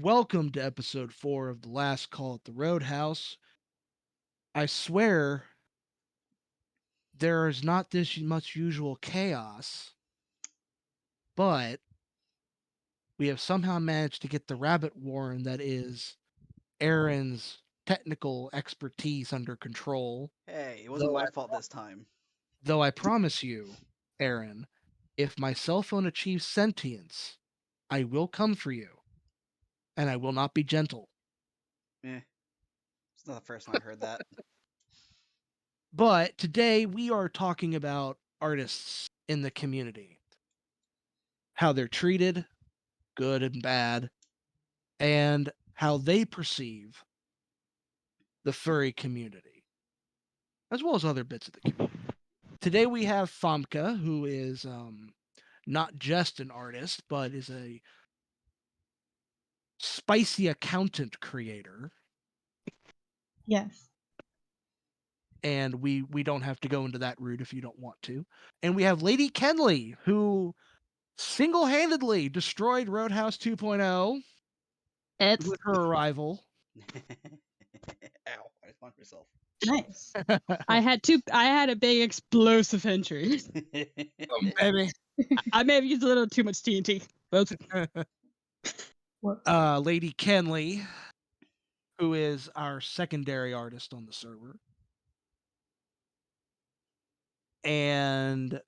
Welcome to episode 4 of The Last Call at the Roadhouse. I swear there is not this much usual chaos, but we have somehow managed to get the rabbit warren that is Aaron's technical expertise under control. Hey, it wasn't Though my I, fault this time. though I promise you, Aaron, if my cell phone achieves sentience, I will come for you, and I will not be gentle. It's not the first time I heard that. But today we are talking about artists in the community, how they're treated, good and bad, and how they perceive the furry community, as well as other bits of the community. Today we have Famke, who is not just an artist, but is a spicy accountant creator. Yes. And we don't have to go into that route if you don't want to. And we have Lady Kenly, who single-handedly destroyed Roadhouse 2.0 with her arrival. Ow, I just bumped myself. Nice. I had a big explosive entry. Baby. I may have used a little too much TNT. Oops. Lady Kenly, who is our secondary artist on the server. And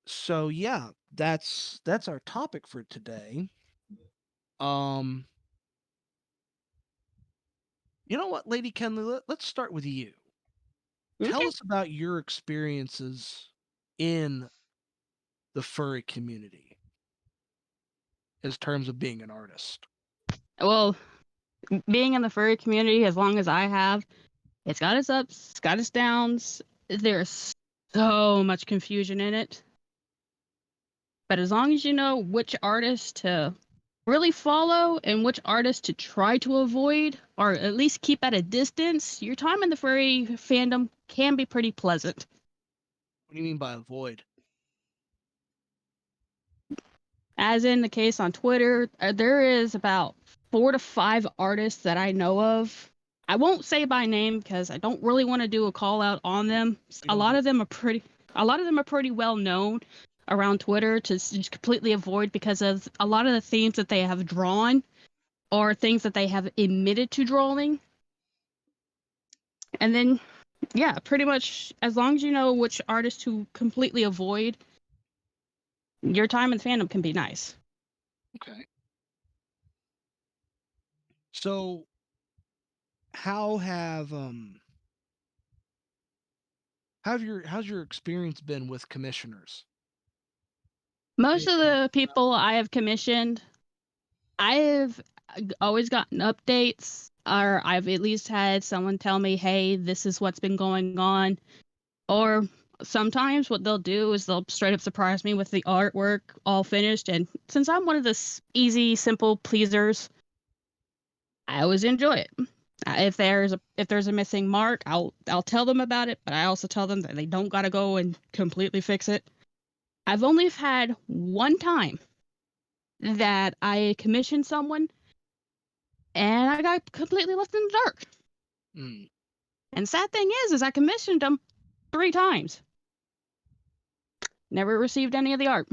so yeah, that's our topic for today. You know what, Lady Kenly, let's start with you. Okay. Tell us about your experiences in the furry community as terms of being an artist. Well, being in the furry community as long as I have, it's got its ups, it's got its downs. There's so much confusion in it. But as long as you know which artist to really follow and which artist to try to avoid, or at least keep at a distance, your time in the furry fandom can be pretty pleasant. What do you mean by avoid? As in the case on Twitter, there is about 4 to 5 artists that I know of. I won't say by name because I don't really want to do a call out on them. A lot of them are pretty well known around Twitter to just completely avoid because of a lot of the themes that they have drawn or things that they have admitted to drawing. And then, yeah, pretty much as long as you know which artist to completely avoid, your time in fandom can be nice. Okay. So how's your experience been with commissioners? Most of the people I have commissioned, I have always gotten updates, or I've at least had someone tell me, hey, this is what's been going on. Or sometimes what they'll do is they'll straight up surprise me with the artwork all finished. And since I'm one of the easy, simple pleasers, I always enjoy it. If there's a missing mark, I'll tell them about it, but I also tell them that they don't gotta go and completely fix it. I've only had one time that I commissioned someone and I got completely left in the dark. Mm. And sad thing is I commissioned them 3 times. Never received any of the art.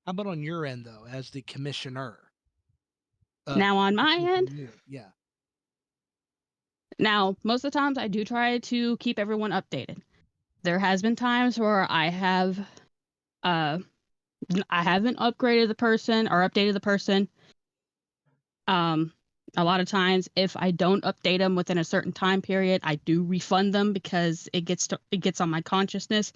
How about on your end, though, as the commissioner? Now on my end, yeah. now most of the times I do try to keep everyone updated. There has been times where I haven't upgraded the person or updated the person. A lot of times, if I don't update them within a certain time period, I do refund them because it gets on my consciousness.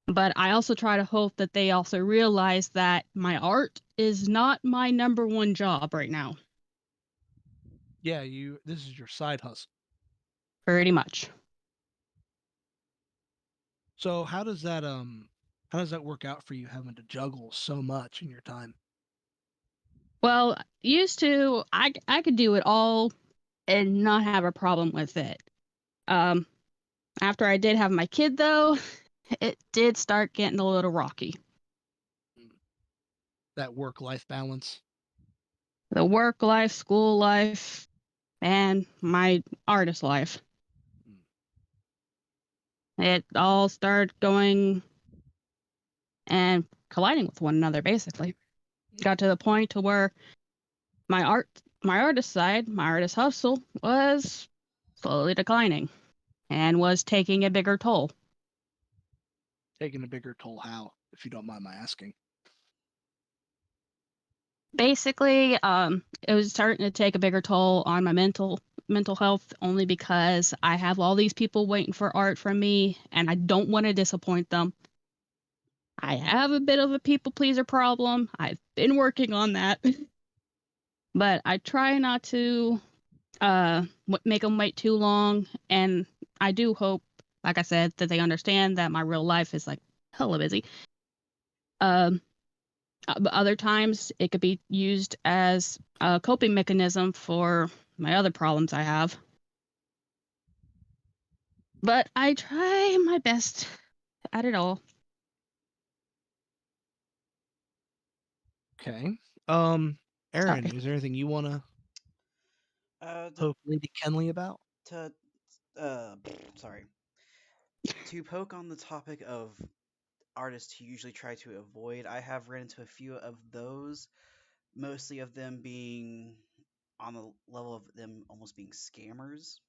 But I also try to hope that they also realize that my art is not my number one job right now. Yeah, this is your side hustle. Pretty much. So how does that work out for you, having to juggle so much in your time? Well, used to I could do it all and not have a problem with it. After I did have my kid though, it did start getting a little rocky. That work-life balance. the work life, school life, and my artist life. It all started going and colliding with one another, basically. Got to the point to where my artist side, my artist hustle was slowly declining and was taking a bigger toll. Taking a bigger toll how, if you don't mind my asking? Basically, it was starting to take a bigger toll on my mental health, only because I have all these people waiting for art from me and I don't want to disappoint them. I have a bit of a people pleaser problem. I've been working on that. But I try not to make them wait too long, and I do hope, like I said, that they understand that my real life is like hella busy. But other times it could be used as a coping mechanism for my other problems I have. But I try my best at it all. Okay. Aaron, Sorry. is there anything you want to To poke Lady Kenley about? to sorry. To poke on the topic of artists who usually try to avoid, I have run into a few of those, mostly of them being on the level of them almost being scammers.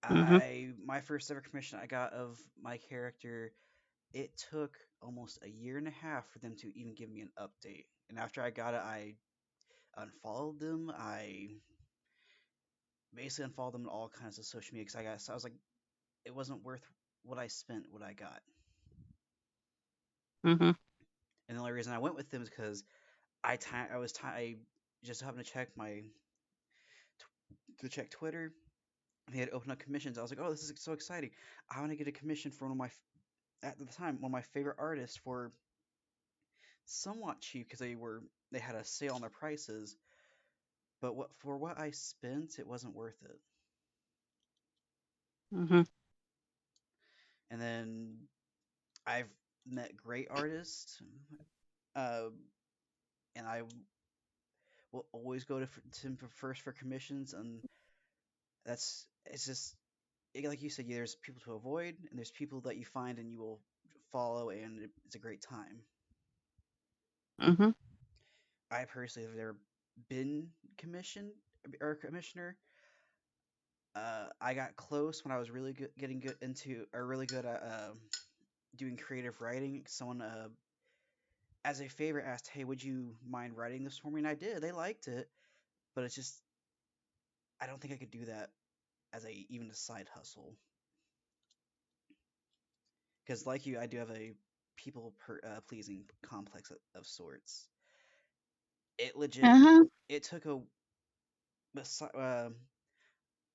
Mm-hmm. My first ever commission I got of my character, it took almost a year and a half for them to even give me an update. And after I got it, I unfollowed them. I basically unfollowed them on all kinds of social media because I was like, it wasn't worth what I spent, what I got. Mm-hmm. And the only reason I went with them is because I just happened to check Twitter. And they had opened up commissions. I was like, oh, this is so exciting! I want to get a commission for at the time one of my favorite artists for somewhat cheap because they had a sale on their prices. But what I spent, it wasn't worth it. Mm-hmm. And then I've met great artists, uh, and I will always go to him first for commissions, and it's just like you said, there's people to avoid, and there's people that you find and you will follow, and it's a great time. Mm-hmm. I personally have never been commissioned or a commissioner. I got close when I was really good, getting good into, or really good at doing creative writing. Someone, as a favor, asked, "Hey, would you mind writing this for me?" And I did. They liked it, but it's just I don't think I could do that as even a side hustle. Because like you, I do have a pleasing complex of sorts. It legit. Uh-huh. It took a.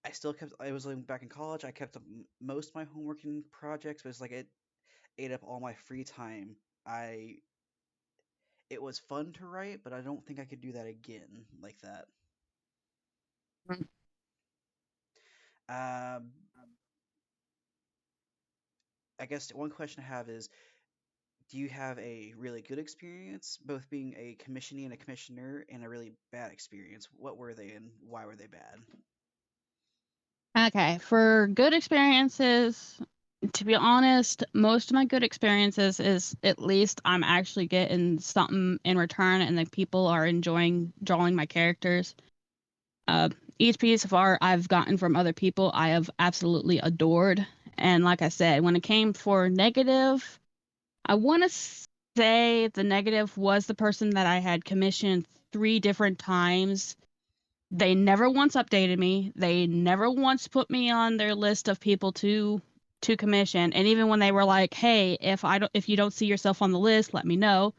I still kept. I was living back in college. I kept up most of my homework and projects, but it's like it ate up all my free time. I. It was fun to write, but I don't think I could do that again like that. Um, I guess one question I have is, do you have a really good experience, both being a commissionee and a commissioner, and a really bad experience? What were they and why were they bad? Okay, for good experiences, to be honest, most of my good experiences is at least I'm actually getting something in return and the people are enjoying drawing my characters. Uh, each piece of art I've gotten from other people, I have absolutely adored. And like I said, when it came for negative, I want to say the negative was the person that I had commissioned 3 different times. They never once updated me. They never once put me on their list of people to commission. And even when they were like, "Hey, if you don't see yourself on the list, let me know."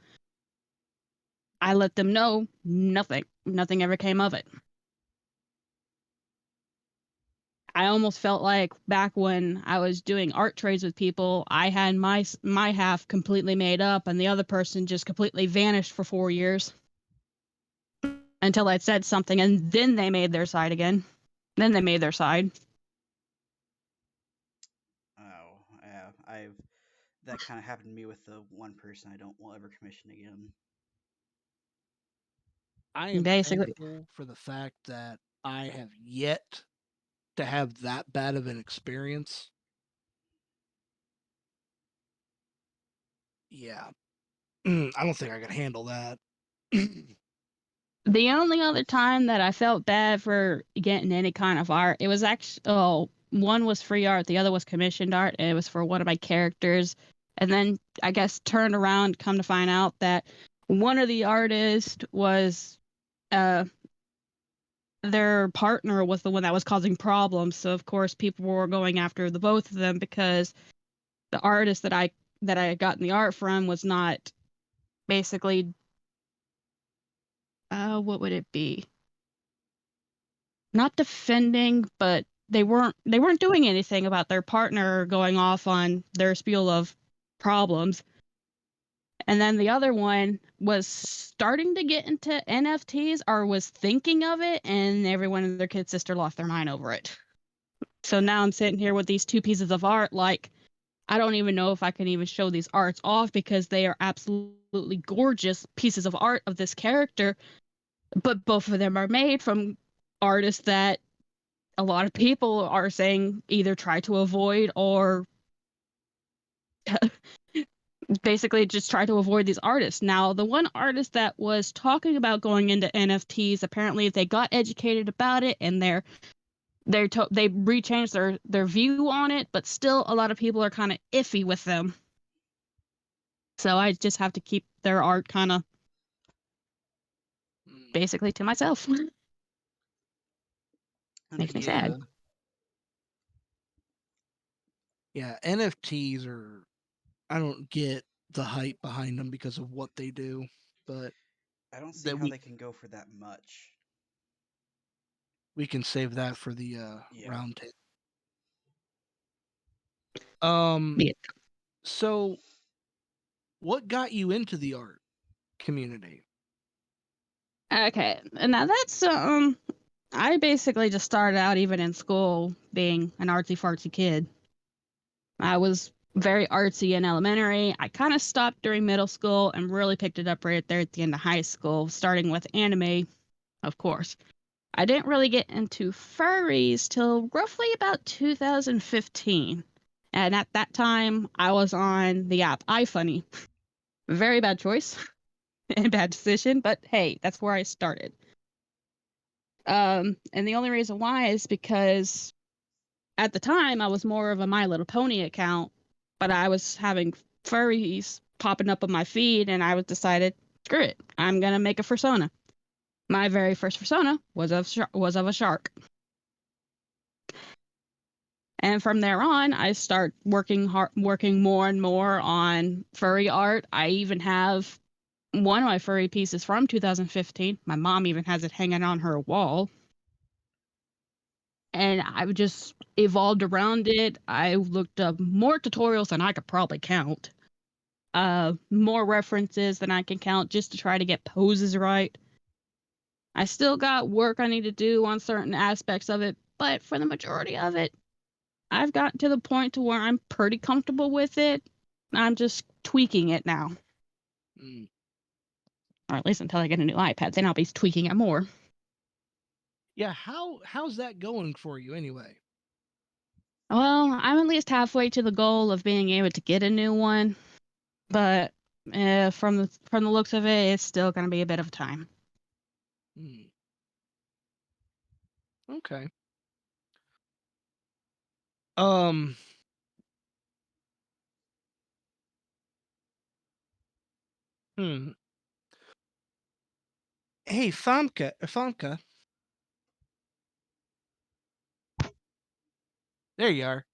I let them know. Nothing. Nothing ever came of it. I almost felt like back when I was doing art trades with people, I had my half completely made up and the other person just completely vanished for 4 years until I'd said something and then they made their side again. Then they made their side. Oh, yeah, I've that kind of happened to me with the one person I don't will ever commission again. I am Basically, thankful for the fact that I have yet to have that bad of an experience. Yeah. I don't think I could handle that. the only other time that I felt bad for getting any kind of art, it was actually, one was free art, the other was commissioned art, and it was for one of my characters. And then I guess turned around, come to find out that one of the artists was, uh, their partner was the one that was causing problems. So of course people were going after the both of them because the artist that I had gotten the art from was not basically, what would it be? Not defending, but they weren't doing anything about their partner going off on their spiel of problems. And then the other one was starting to get into NFTs or was thinking of it, and everyone and their kid sister lost their mind over it. So now I'm sitting here with these two pieces of art, like I don't even know if I can even show these arts off because they are absolutely gorgeous pieces of art of this character, but both of them are made from artists that a lot of people are saying either try to avoid or basically just try to avoid these artists. Now, the one artist that was talking about going into NFTs, apparently they got educated about it and they rechanged their view on it, but still a lot of people are kind of iffy with them. So I just have to keep their art kind of basically to myself. Makes me sad. Understandable. Yeah, NFTs are. I don't get the hype behind them because of what they do, but I don't see that how we they can go for that much. we can save that for the Yeah. round table. Um, Yeah. so what got you into the art community? Okay, and now that's I basically just started out even in school being an artsy fartsy kid. I was very artsy in elementary. I kind of stopped during middle school and really picked it up right there at the end of high school, starting with anime, of course. I didn't really get into furries till roughly about 2015. And at that time, I was on the app iFunny. Very bad choice and bad decision, but hey, that's where I started. And the only reason why is because at the time I was more of a My Little Pony account, but I was having furries popping up on my feed, and I was decided, screw it, I'm gonna make a persona. My very first persona was of a shark, and from there on, I start working more and more on furry art. I even have one of my furry pieces from 2015. My mom even has it hanging on her wall. And I've just evolved around it. I looked up more tutorials than I could probably count. More references than I can count just to try to get poses right. I still got work I need to do on certain aspects of it, but for the majority of it, I've gotten to the point to where I'm pretty comfortable with it. I'm just tweaking it now. Mm. Or at least until I get a new iPad, then I'll be tweaking it more. Yeah, how's that going for you anyway? Well, I'm at least halfway to the goal of being able to get a new one, but from the looks of it, it's still going to be a bit of time. Mm. Okay. Um. Hmm. Hey, Famke, there you are.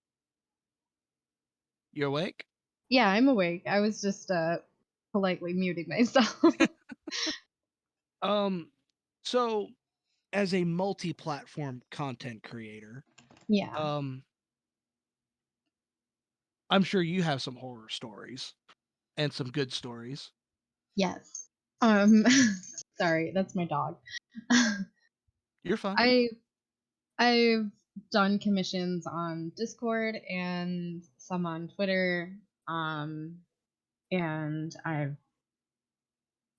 You awake? Yeah, I'm awake. I was just politely muting myself. Um. So, as a multi-platform content creator, Yeah. um, I'm sure you have some horror stories and some good stories. Yes. Um sorry, that's my dog. You're fine. I I've done commissions on Discord and some on Twitter. And I've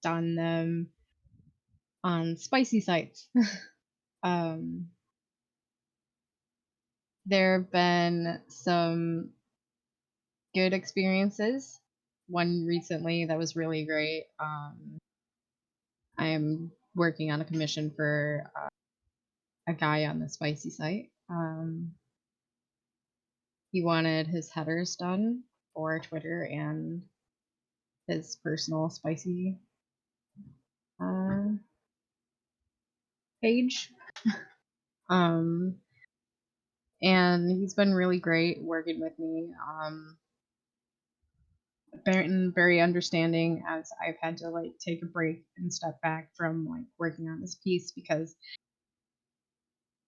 done them on spicy sites. um, there have been some good experiences. One recently that was really great. I'm working on a commission for a guy on the spicy site. He wanted his headers done for Twitter and his personal spicy page. Um, and he's been really great working with me. Been very understanding as I've had to like take a break and step back from like working on this piece because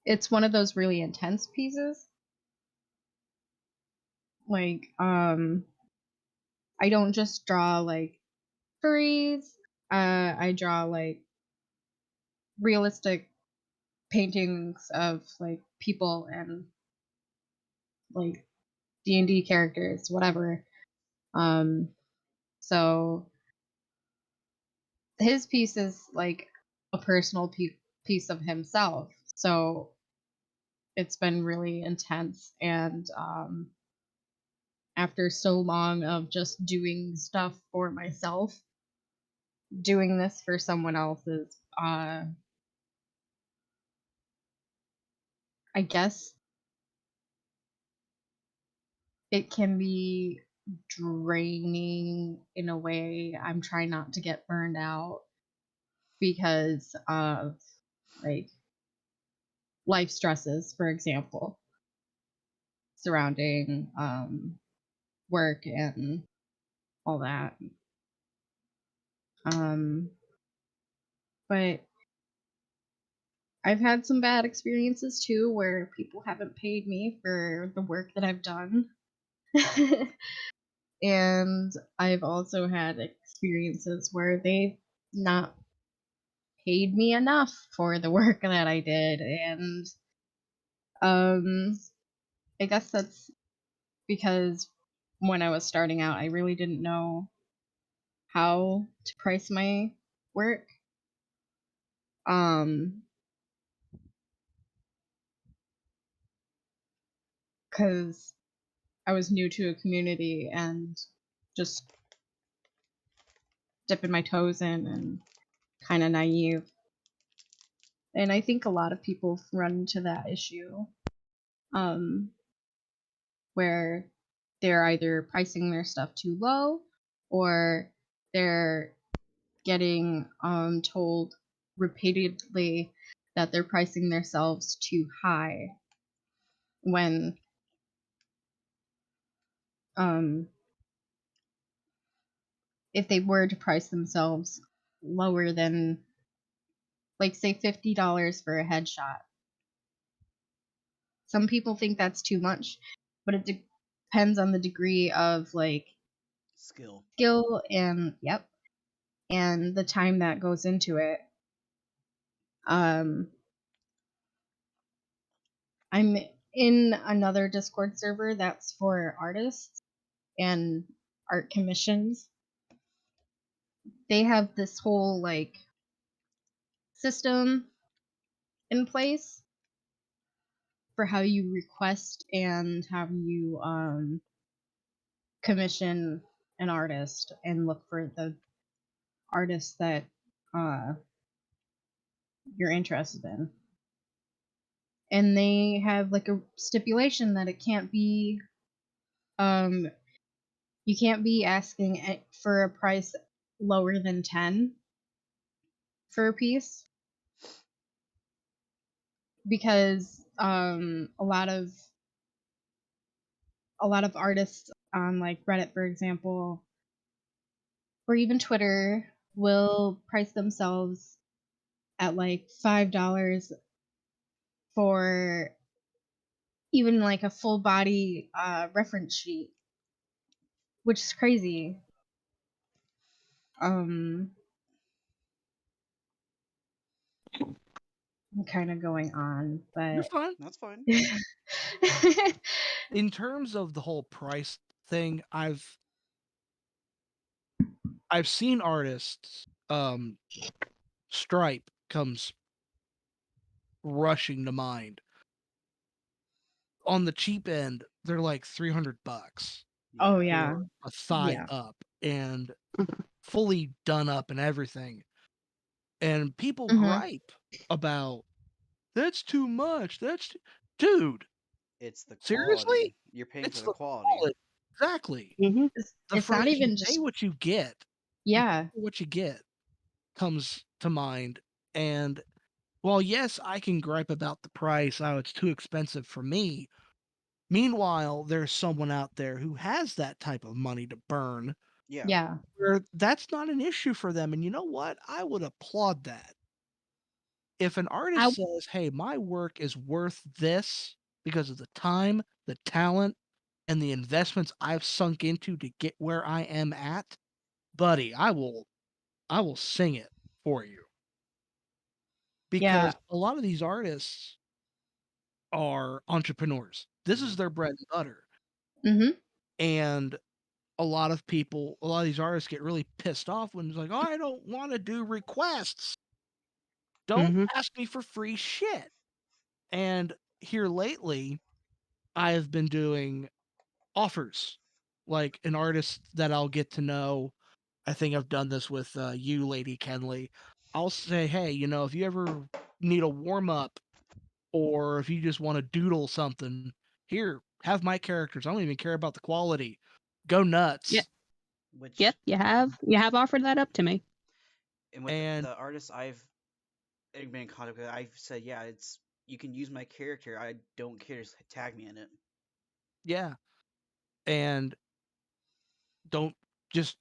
it's one of those really intense pieces. Like, I don't just draw like furries. I draw like realistic paintings of like people and like D&D characters, whatever. So his piece is like a personal piece of himself. So it's been really intense and after so long of just doing stuff for myself, doing this for someone else is I guess it can be draining in a way. I'm trying not to get burned out because of like life stresses, for example, surrounding work and all that. But I've had some bad experiences too where people haven't paid me for the work that I've done. And I've also had experiences where they've not paid me enough for the work that I did. And I guess that's because when I was starting out, I really didn't know how to price my work. Because I was new to a community and just dipping my toes in and kind of naive. And I think a lot of people run into that issue where they're either pricing their stuff too low or they're getting told repeatedly that they're pricing themselves too high when if they were to price themselves lower than like say $50 for a headshot. Some people think that's too much, but it depends on the degree of like Skill. and and the time that goes into it. I'm in another Discord server that's for artists and art commissions. They have this whole like system in place for how you request and how you commission an artist and look for the artist that you're interested in. And they have like a stipulation that it can't be you can't be asking for a price lower than 10 for a piece because a lot of artists on like Reddit, for example, or even Twitter will price themselves at like $5 for even like a full body reference sheet, which is crazy. I'm kind of going on, You're but fine. That's fine. In terms of the whole price thing, I've seen artists stripe comes rushing to mind. On the cheap end, they're like $300 Oh Yeah. yeah. for a thigh Yeah. up and Mhm. fully done up and everything. And people Mhm. gripe about that's too much. Dude, It's the seriously? quality. You're paying for It's the the quality. quality. Exactly. Mhm. The It's not phrase "you even pay just what you get." You pay yeah. for what you get comes to mind. And while yes, I can gripe about the price, oh, it's too expensive for me. Meanwhile, there's someone out there who has that type of money to burn Yeah. Yeah. where that's not an issue for them. And you know what? I would applaud that. If an I artist says, "Hey, my work is worth this because of the time, the talent, and the investments I've sunk into to get where I am at," buddy, I will sing it for you. Yeah. Because a lot of these artists are entrepreneurs. This is Hmm. their bread and butter. Mhm. And a lot of these artists get really pissed off when it's like, "Oh, I don't wanna do requests. Don't Mhm. ask me for free shit." And here lately, I have been doing offers, like an artist that I'll get to know. I think I've done this with, you, Lady Kenly. I'll say, "Hey, if you ever need a warm up or if you just wanna doodle something, here, have my characters. I don't even care about the quality. Go Yeah. nuts." Yep. Which, You have offered that up to me. and with And the artists I've been in contact with, I've said, yeah, it's you can use my character. I don't care. Just tag me in it. yeah, and don't just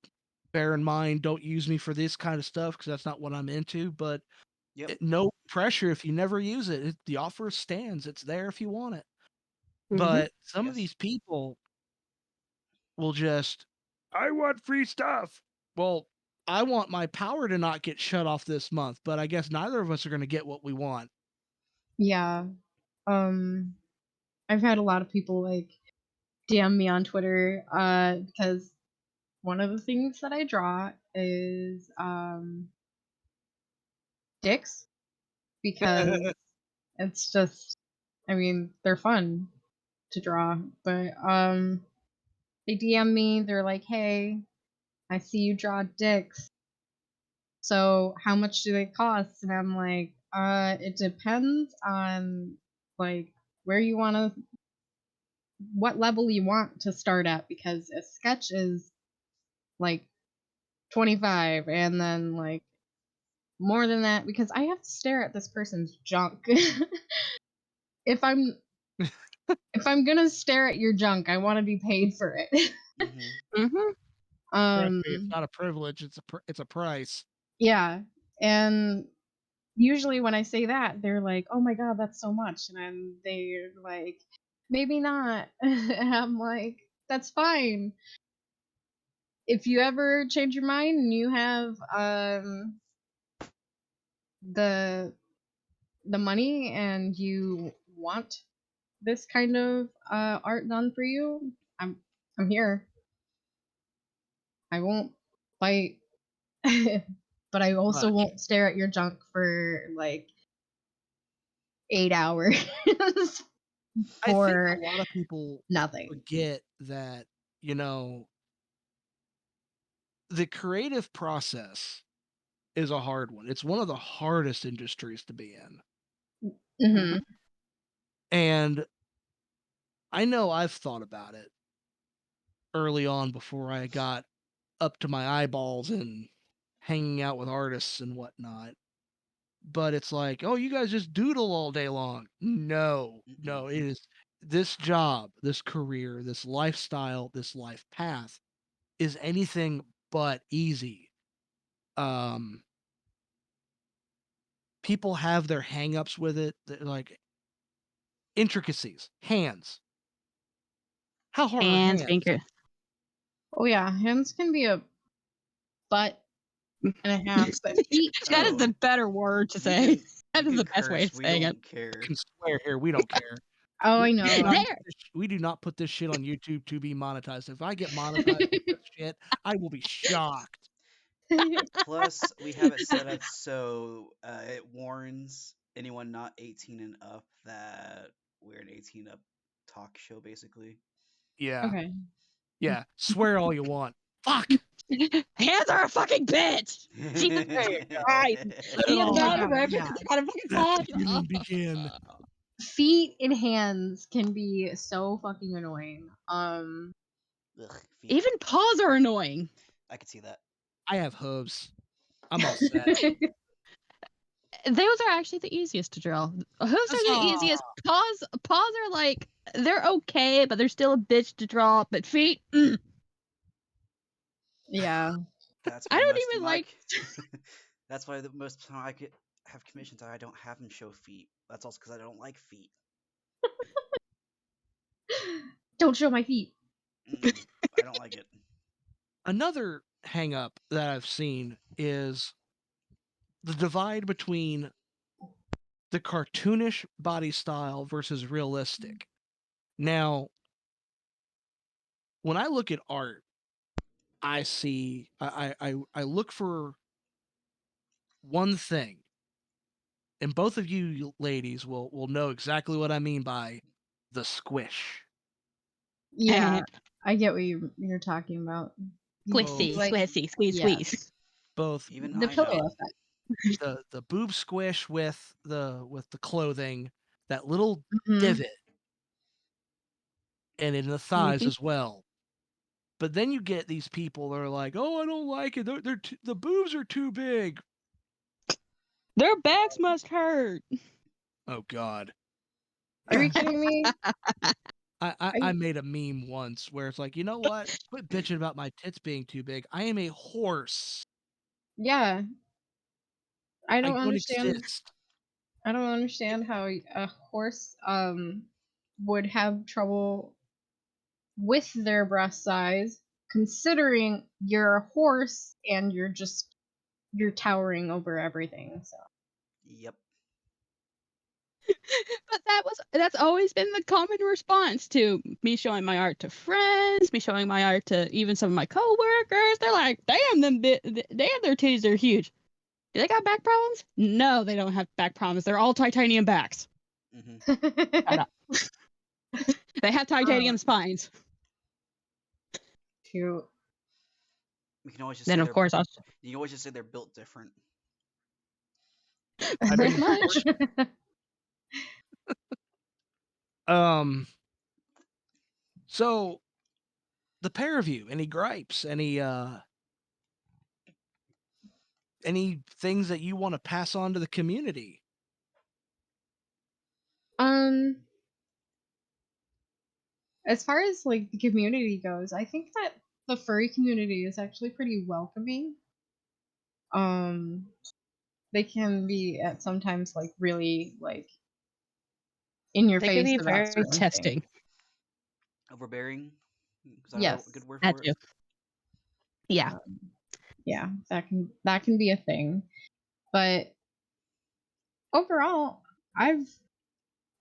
bear in mind, don't use me for this kind of stuff because that's not what I'm into, but Yep. no pressure if you never use the offer stands, it's there if you want it. Mhm. But some of Yes. these people will just, "I want free stuff." Well, I want my power to not get shut off this month, but I guess neither of us are gonna get what we want. Yeah. Um I've had a lot of people like DM me on Twitter because one of the things that I draw is dicks because it's just I mean, they're fun to draw, but they DM me, they're like, "Hey, I see you draw dicks. So how much do they cost?" And I'm like, it depends on like where you want to what level you want to start at because a sketch is like 25 and then like more than that because I have to stare at this person's junk. if I'm if I'm going to stare at your junk, I want to be paid for it. Hmm. Mhm. Trust me, it's um not a privilege, it's a price. yeah, and usually when I say that, they're like, "Oh my god, that's so much." And they're like, "Maybe not." And I'm like, "That's fine. If you ever change your mind and you have the money and you want this kind of art done for you, I'm here. I won't fight, but I also Much. won't stare at your junk for like 8 hours I think a for lot of people nothing." forget that, you know, the creative process is a hard one. It's one of the hardest industries to be in. Hmm. Mhm. And I know I've thought about it early on before I got up to my eyeballs in hanging out with artists and whatnot. But it's like, "Oh, you guys just doodle all day long." No, Mm-mm. no, it is this job, this career, this lifestyle, this life path is anything but easy. Um, People have their hangups with it. They're like intricacies, hands. How hard are Hands, hands? finger. Oh yeah, hands can be a butt and a half, but feet That is too. Oh, the better word to you say. can That you is can the best way of curse. We saying it. don't care. Can swear here. We don't care. Oh, I We do not know. put There. this, we do not put this shit on YouTube to be monetized. If I get monetized for this shit, I will be shocked. Plus, we have it set up so it warns teens, anyone not 18 and up, that we're an 18 up talk show, basically. Yeah. Okay. Yeah. Swear all you want. Fuck. Hands are a fucking bitch. Jesus Christ. Set it You all gotta Yeah, out. remember. yeah. Gotta fucking Let talk. the feeling begin. Feet and hands can be so fucking annoying. Ugh, feet. Even paws are annoying. I could see that. I have hooves. I'm all set. Those are actually the easiest to draw. Hooves are the easiest. Paws are like they're okay, but they're still a bitch to draw. But feet, Yeah. That's I why don't most even of my like. that's why the most of the time I could have commissions I don't have them show feet. That's also because I don't like feet. Don't show my feet. I don't like it. Another hang up that I've seen is the divide between the cartoonish body style versus realistic. Now, when I look at art, I see I look for one thing, and both of you ladies will know exactly what I mean by the squish. Yeah, I get what you're talking about. Squishy, Like, squishy, squeeze, yeah, squeeze. Both Even the I pillow know. effect. the boob squish with the clothing, that little Mhm. divot, and in the thighs Mhm. as well. But then you get these people that are like, "Oh, I don't like it. The boobs are too big." Their backs must hurt. Oh God. Are you kidding me? I made a meme once where it's like, you know what? Quit bitching about my tits being too big. I am a horse. Yeah, I I don't don't understand. exist. I don't understand how a horse would have trouble with their breast size, considering you're a horse and you're towering over everything. So Yep. But that's always been the common response to me showing my art to friends, me showing my art to even some of my coworkers. They're like, "Damn, damn, their titties are huge. Do they got back problems? No, they don't have back problems. They're all titanium backs. Shut up. They have titanium spines." Cute. We can always just Then say of they're. course I'll You can always just say they're built different. I pretty mean, much. so the pair of you, any gripes, any things that you want to pass on to the community? um, as far as like the community goes, I think that the furry community is actually pretty welcoming. Um, they can be at sometimes like really like in your They can face be about very certain things. testing. Overbearing. Is that a Yes. good word That for too. it? Yeah. Yeah, that can be a thing. But overall, I've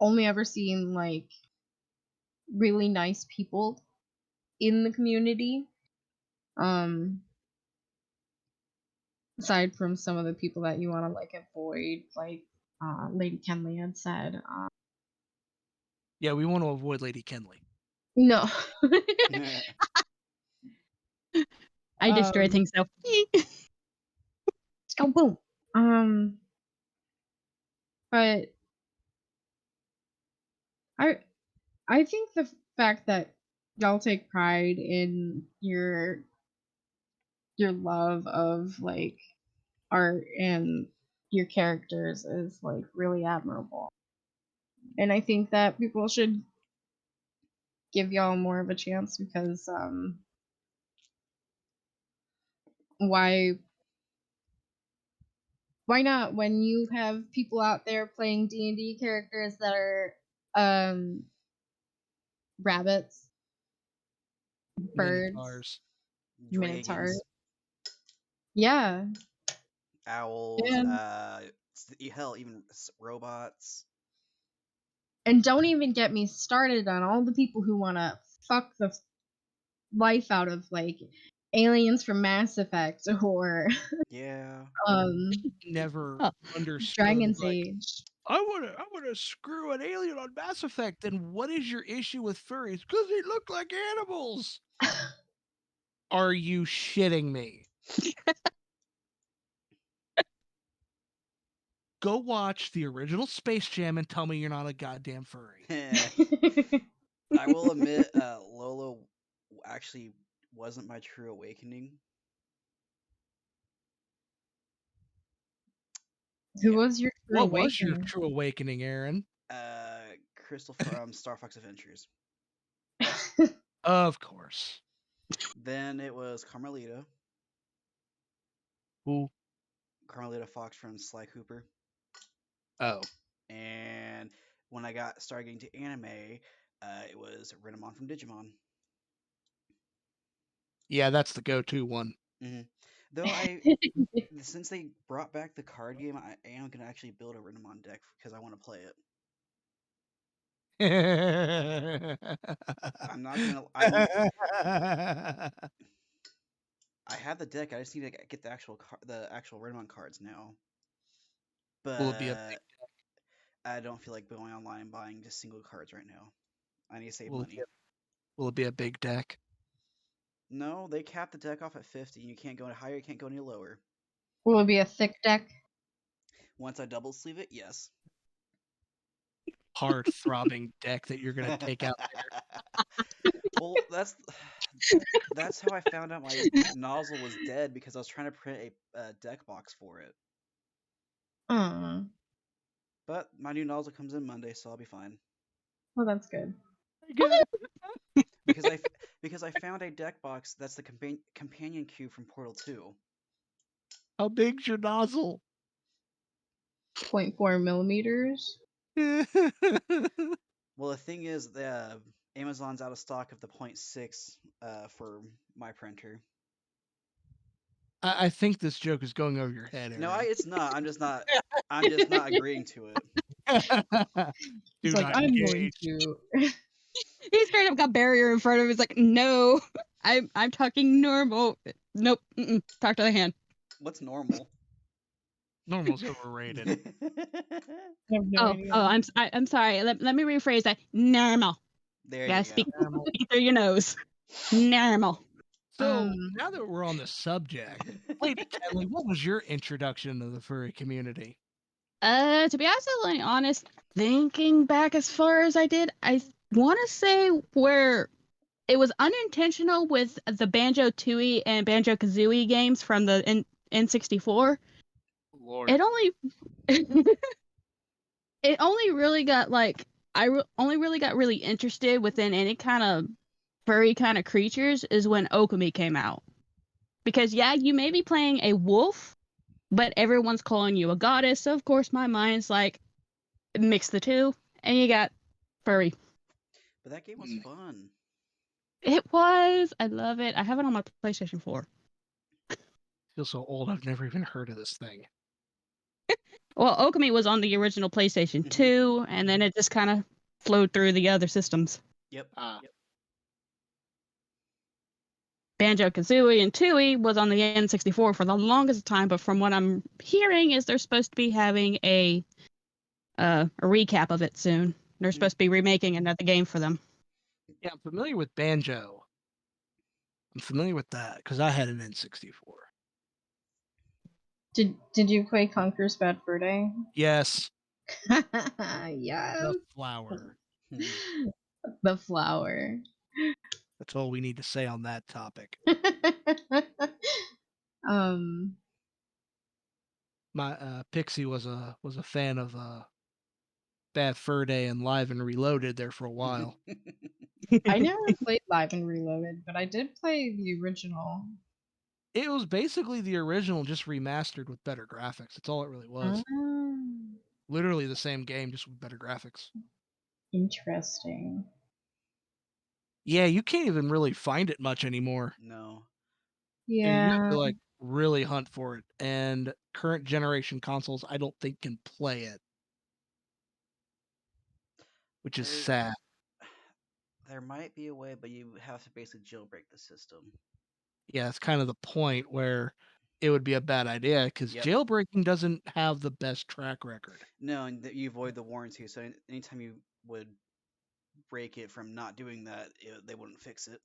only ever seen like really nice people in the community. Um aside from some of the people that you want to like avoid, like Lady Kenly had said. Yeah, we want to avoid Lady Kenly. No. I destroy um things so. let's go boom. But I I think the fact that y'all take pride in your love of like art and your characters is like really admirable. And I think that people should give y'all more of a chance because why not when you have people out there playing D&D characters that are um rabbits, birds, Minotaurs. minotaurs. Dragons, Yeah. owls, And hell, even robots. don't even get me started on all the people who want to fuck the life out of like aliens from Mass Effect or Yeah. Never Oh. understood Dragon's like Age. I wanna screw an alien on Mass Effect. Then what is your issue with furries? Because they look like animals. Are you shitting me? Go watch the original Space Jam and tell me you're not a goddamn furry. I will admit, Lolo actually wasn't my true awakening. Who Yeah. was your true What was your awakening? true awakening, Aaron? Crystal from Star Fox Adventures. Of course. Then it was Carmelita. Who? Carmelita Fox from Sly Cooper. Oh. And when I started getting to anime, it was Renamon from Digimon. Yeah, that's the go-to one. Though since they brought back the card game, I am gonna actually build a Renamon deck because I want to play it. I'm not gonna. I have the deck. I just need to get the actual Renamon cards now. Will it be a But I don't feel like going online and buying just single cards right now. I need to save will it money. will it be a big deck? No, they cap the deck off at 50. You can't go any higher. You can't go any lower. Will it be a thick deck? Once I double sleeve it, yes. Hard throbbing deck that you're gonna take out there. Well, that's how I found out my nozzle was dead because I was trying to print a deck box for it. Oh, But my new nozzle comes in Monday, so I'll be fine. well, that's good. Good. Because I found a deck box that's the companion cube from Portal 2. How big's your nozzle? 0.4 millimeters. Well, the thing is, Amazon's out of stock of the 0.6 for my printer. I think this joke is going over your head, No, Aaron. it's not. I'm just not. I'm just not agreeing to it. It's Do like not I'm going engage. to. He straight up got barrier in front of him. He's like, no, I'm talking normal. Nope. Talk to the hand. What's normal? Normal's overrated. I have no idea. I'm sorry. Let me rephrase that. Normal. There Yeah, you speak go. through your nose. Normal. So now that we're on the subject, Lady Kenly, what was your introduction to the furry community? To be absolutely honest, thinking back as far as I did, I want to say where it was unintentional with the Banjo Tooie and Banjo Kazooie games from the N64. Lord. It only it only really got like only really got really interested within any kind of furry kind of creatures is when Okami came out. Because yeah, you may be playing a wolf, but everyone's calling you a goddess. So of course my mind's like mix the two, and you got furry. But that game was fun. It was. I love it. I have it on my PlayStation 4. I feel so old. I've never even heard of this thing. Well, Okami was on the original PlayStation 2, and then it just kind of flowed through the other systems. Yep. Banjo Kazooie and Tooie was on the N64 for the longest time, but from what I'm hearing, is they're supposed to be having a recap of it soon. They're supposed to be remaking another game for them. Yeah, I'm familiar with Banjo. I'm familiar with that because I had an N64. Did you play Conquer's Bad Fur Day? Yes, Yes. the flower. The flower. That's all we need to say on that topic. My Pixie was a fan of Bad Fur Day and Live and Reloaded there for a while. I never played Live and Reloaded, but I did play the original. It was basically the original, just remastered with better graphics. That's all it really was. Literally the same game, just with better graphics. Interesting. Yeah, you can't even really find it much anymore. No. You have Yeah. to like really hunt for it. And current generation consoles, I don't think can play it, which is sad. There might be a way, but you have to basically jailbreak the system. Yeah, it's kind of the point where it would be a bad idea because Yep. jailbreaking doesn't have the best track record. No, and that you avoid the warranty. So anytime you would break it from not doing that, they wouldn't fix it.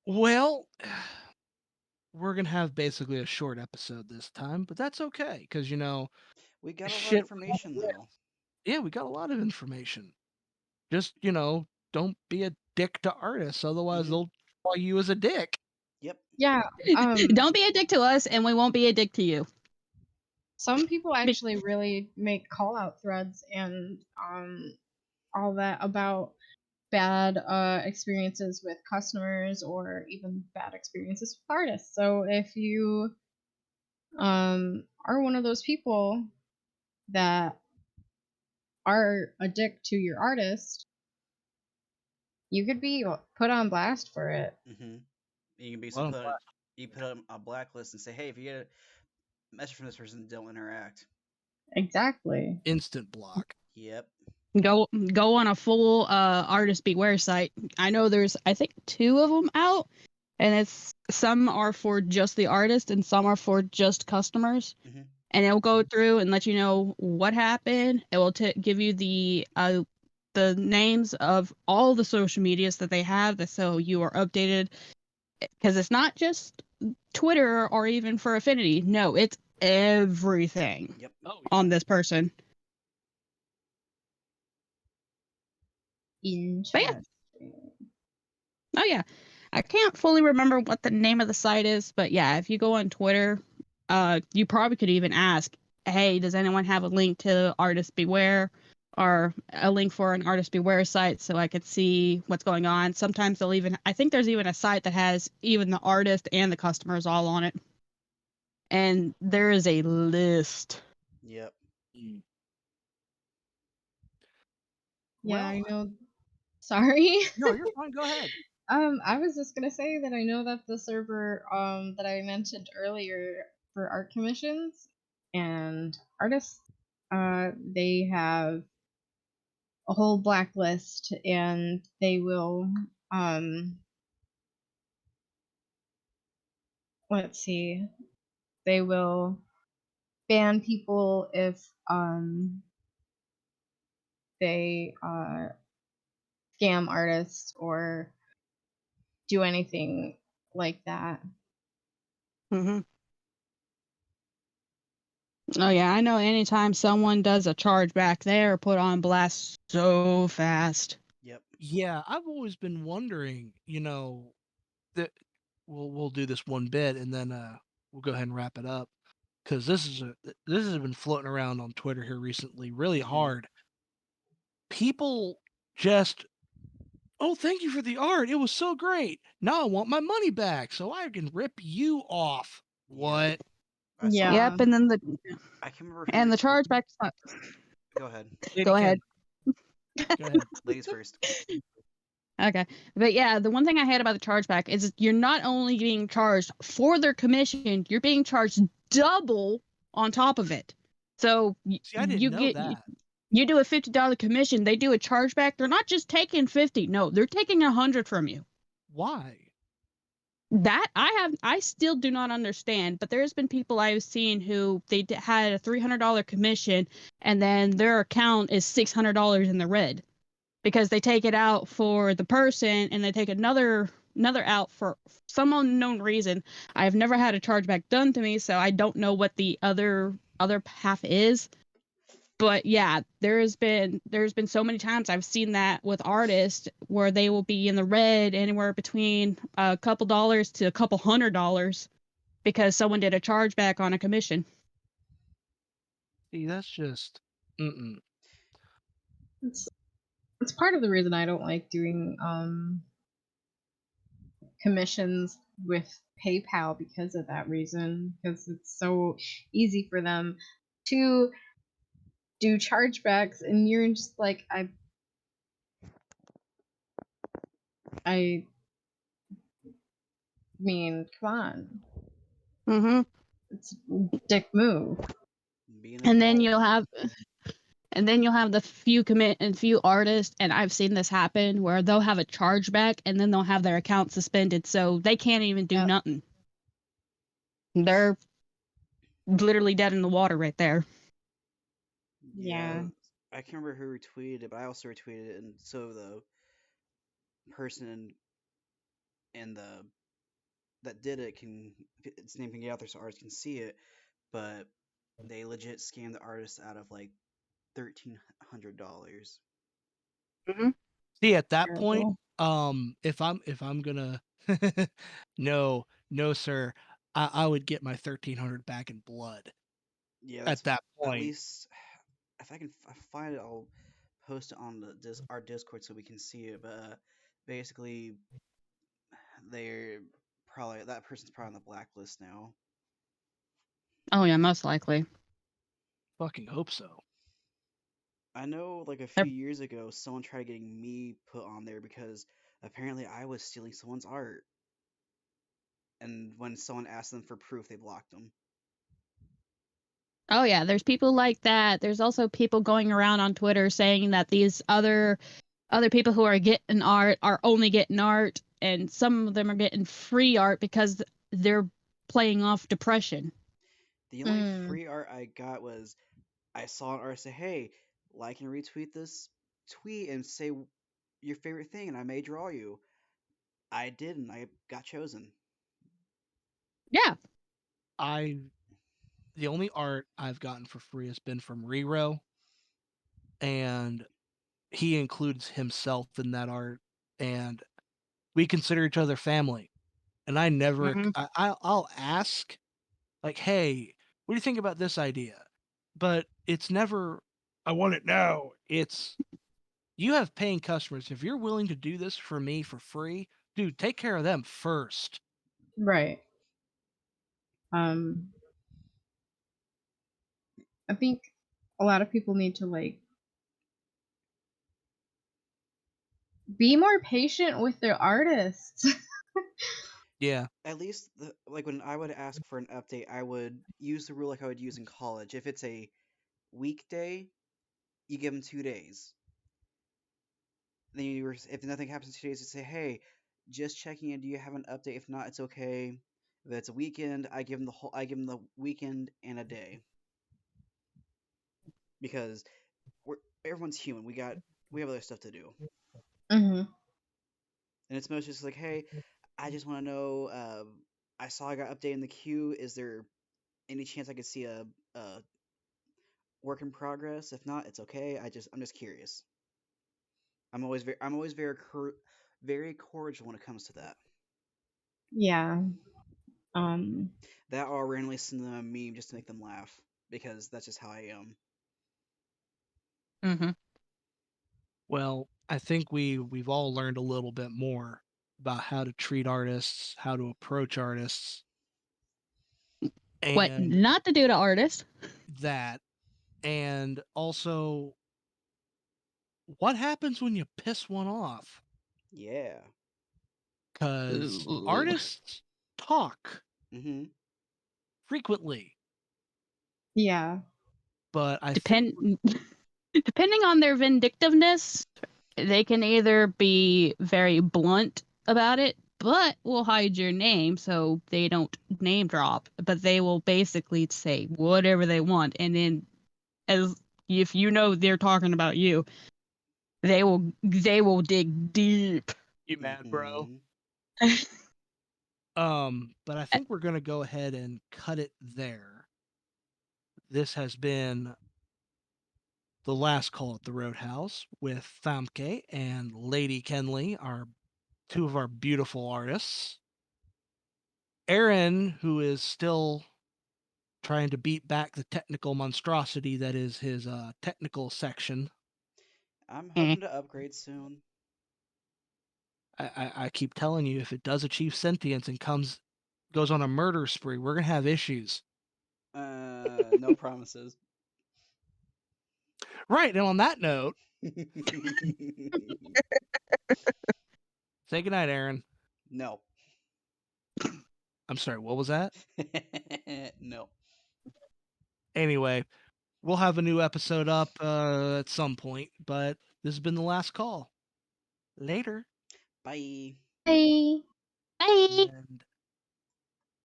Well, we're gonna have basically a short episode this time, but that's okay because We got a lot of shit. information though. Yeah, we got a lot of information. Just don't be a dick to artists, otherwise Hmm. they'll call you as a dick. Yep. Yeah. Don't be a dick to us, and we won't be a dick to you. Some people actually really make call out threads and all that about bad experiences with customers or even bad experiences with artists. So if you are one of those people that are a dick to your artist, you could be put on blast for it. Hmm. You can basically Well, put on a blacklist and say, hey, if you get a message from this person, don't interact. Exactly. instant block. Yep. Go on a full artist beware site. I know there's I think 2 of them out, and it's some are for just the artist and some are for just customers. Hmm. And it'll go through and let you know what happened. It will give you the names of all the social medias that they have, so you are updated. Because it's not just Twitter or even for Affinity. No, it's everything Yep. Oh, on this person. But yeah, Interesting. oh yeah, I can't fully remember what the name of the site is, but yeah, if you go on Twitter, you probably could even ask, hey, does anyone have a link to Artist Beware or a link for an Artist Beware site so I could see what's going on? Sometimes they'll even, I think there's even a site that has even the artist and the customers all on it. And there is a list. Yep. Mm. Yeah, Well, I know. Sorry. no, you're fine. Go ahead. I was just gonna say that I know that the server that I mentioned earlier for art commissions and artists, they have a whole blacklist and they will let's see, they will ban people if they scam artists or do anything like that. Mm-hmm. Oh yeah, I know anytime someone does a chargeback, they are put on blast so fast. Yep. Yeah, I've always been wondering, that we'll do this one bit and then we'll go ahead and wrap it up because this has been floating around on Twitter here recently really Hmm. hard. People just, oh, thank you for the art. It was so great. Now I want my money back so I can rip you off. Yep. What? I saw. Yeah. Yep, and then I can't remember the who. chargeback. Go ahead. Lady Go ahead. Kenny, go ahead. Ladies first. Okay. But yeah, the one thing I hate about the chargeback is you're not only being charged for their commission, you're being charged double on top of it. So See, I didn't know that. you do a $50 commission, they do a chargeback. They're not just taking 50. No, they're taking 100 from you. Why? That I still do not understand, but there's been people I've seen who they had a $300 commission and then their account is $600 in the red because they take it out for the person and they take another out for some unknown reason. I've never had a chargeback done to me, so I don't know what the other half is. But yeah, there's been so many times I've seen that with artists where they will be in the red anywhere between a couple dollars to a couple $100 because someone did a chargeback on a commission. See, that's just mm-mm. It's part of the reason I don't like doing commissions with PayPal because of that reason, because it's so easy for them to do chargebacks and you're just like I mean, come on. Mm-hmm. It's a dick move. Being And then involved. you'll have And then you'll have the few commit and few artists, and I've seen this happen where they'll have a chargeback and then they'll have their account suspended, so they can't even do Yep. nothing. They're literally dead in the water right there. Yeah, Yeah. I can't remember who retweeted it, but I also retweeted it, and so the person in the that did it can its name can get out there so artists can see it, but they legit scammed the artist out of like $1,300. See, at that point, Terrible. if I'm gonna, no, sir, I would get my 1,300 back in blood. Yeah, At that's that at point, least if I can find it, I'll post it on our Discord so we can see it. But basically, they're probably that person's probably on the blacklist now. Oh yeah, most likely. fucking hope so. I know, like a They're- few years ago, someone tried getting me put on there because apparently I was stealing someone's art, and when someone asked them for proof, they blocked them. Oh yeah, there's people like that. There's also people going around on Twitter saying that these other people who are getting art are only getting art, and some of them are getting free art because they're playing off depression. The only Mm. free art I got was I saw an artist say, "Hey, like and retweet this tweet and say your favorite thing, and I may draw you." I did, and I got chosen. Yeah. I the only art I've gotten for free has been from Rero, and he includes himself in that art, and we consider each other family. And I never, Hmm. I'll ask, like, hey, what do you think about this idea? But it's never, I want it now. It's, you have paying customers. If you're willing to do this for me for free, dude, take care of them first. Right. Um, I think a lot of people need to like be more patient with their artists. Yeah. At least, like when I would ask for an update, I would use the rule like I would use in college. If it's a weekday, you give them 2 days. Then if nothing happens in 2 days, you say, "Hey, just checking in. Do you have an update? If not, it's okay." If it's a weekend, I give them I give them the weekend and a day because we're everyone's human. We have other stuff to do, Hmm. and it's mostly just like, "Hey, I just want to know. I saw I got updated in the queue. Is there any chance I could see a work in progress? If not, it's okay. I'm just curious. I'm always very cordial when it comes to that. Yeah. Um, That or I'll randomly send them a meme just to make them laugh because that's just how I am. Hmm. Well, I think we've all learned a little bit more about how to treat artists, how to approach artists, What and not to do to artists. that, and also what happens when you piss one off? Yeah. Because Ooh. artists talk Mhm. frequently, yeah. but I think Depend depending on their vindictiveness, they can either be very blunt about it, but will hide your name so they don't name drop. But they will basically say whatever they want, and then as if you know they're talking about you, they will dig deep. you mad, bro. Mhm. But I think we're gonna go ahead and cut it there. This has been the last call at the Roadhouse with Famke and Lady Kenly, our two of our beautiful artists. Aaron, who is still trying to beat back the technical monstrosity that is his technical section. I'm Eh. hoping to upgrade soon. I keep telling you, if it does achieve sentience and goes on a murder spree, we're gonna have issues. No promises. Right, and on that note, say goodnight, Aaron. No. I'm sorry, what was that? No. Anyway, We'll have a new episode up at some point, but this has been the last call. Later. Bye. Bye. Bye. And